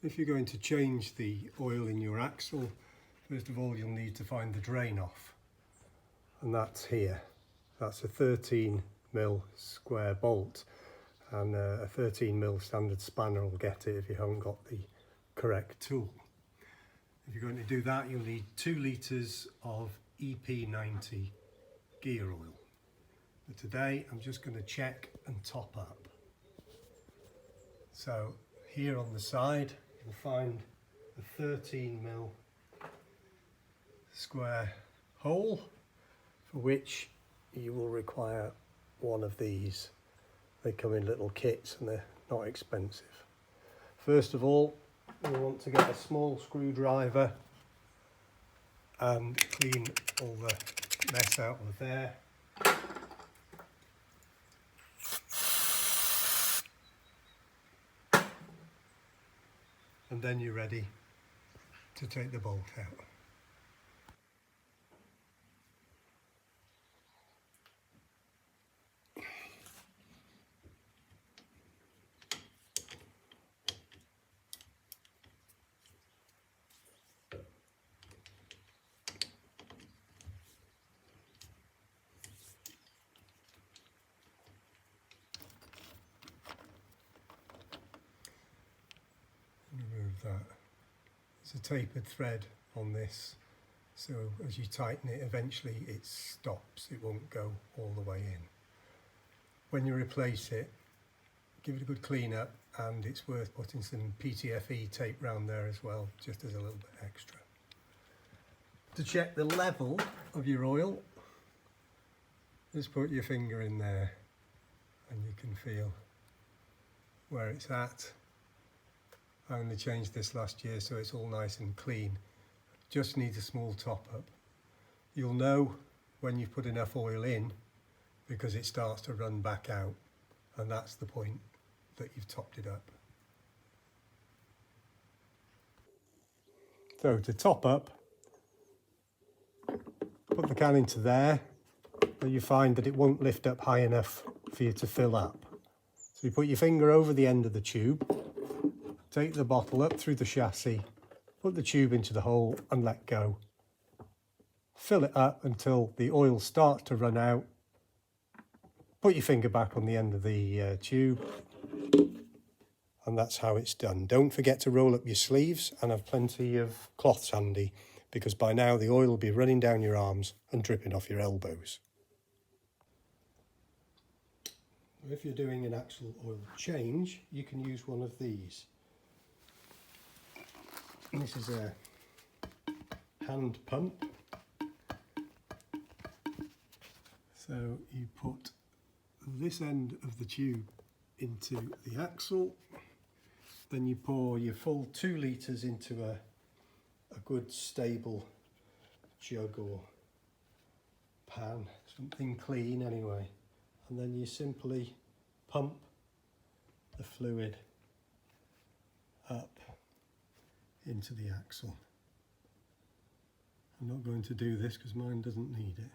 If you're going to change the oil in your axle, first of all you'll need to find the drain off, and that's here. That's a 13mm square bolt, and a 13mm standard spanner will get it if you haven't got the correct tool. If you're going to do that, you'll need 2 litres of EP90 gear oil. But today I'm just going to check and top up. So here on the side you'll find a 13mm square hole, for which you will require one of these. They come in little kits and they're not expensive. First of all, you want to get a small screwdriver and clean all the mess out of there. And then you're ready to take the bolt out. Remove that. There's a tapered thread on this, so as you tighten it, eventually it stops. It won't go all the way in. When you replace it, give it a good clean up, and it's worth putting some PTFE tape round there as well, just as a little bit extra. To check the level of your oil, just put your finger in there and you can feel where it's at. I only changed this last year, so it's all nice and clean. Just needs a small top up. You'll know when you've put enough oil in because it starts to run back out, and that's the point that you've topped it up. So to top up, put the can into there, but you find that it won't lift up high enough for you to fill up. So you put your finger over the end of the tube, take the bottle up through the chassis, put the tube into the hole and let go. Fill it up until the oil starts to run out. Put your finger back on the end of the tube, and that's how it's done. Don't forget to roll up your sleeves and have plenty of cloths handy, because by now the oil will be running down your arms and dripping off your elbows. If you're doing an actual oil change, you can use one of these. This is a hand pump. So you put this end of the tube into the axle, then you pour your full 2 litres into a good stable jug or pan, something clean anyway, and then you simply pump the fluid up into the axle. I'm not going to do this because mine doesn't need it.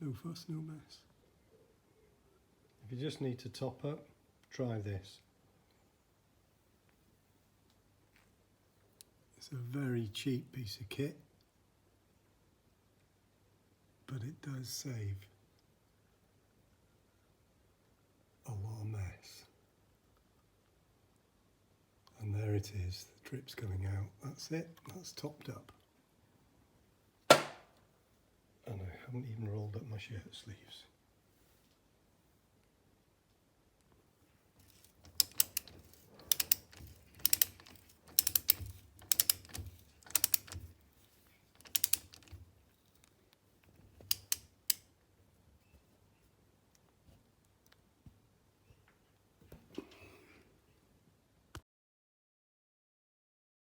No fuss, no mess. If you just need to top up, try this. It's a very cheap piece of kit, but it does save a lot of mess. And there it is, the drip's coming out. That's it, that's topped up. And I haven't even rolled up my shirt sleeves.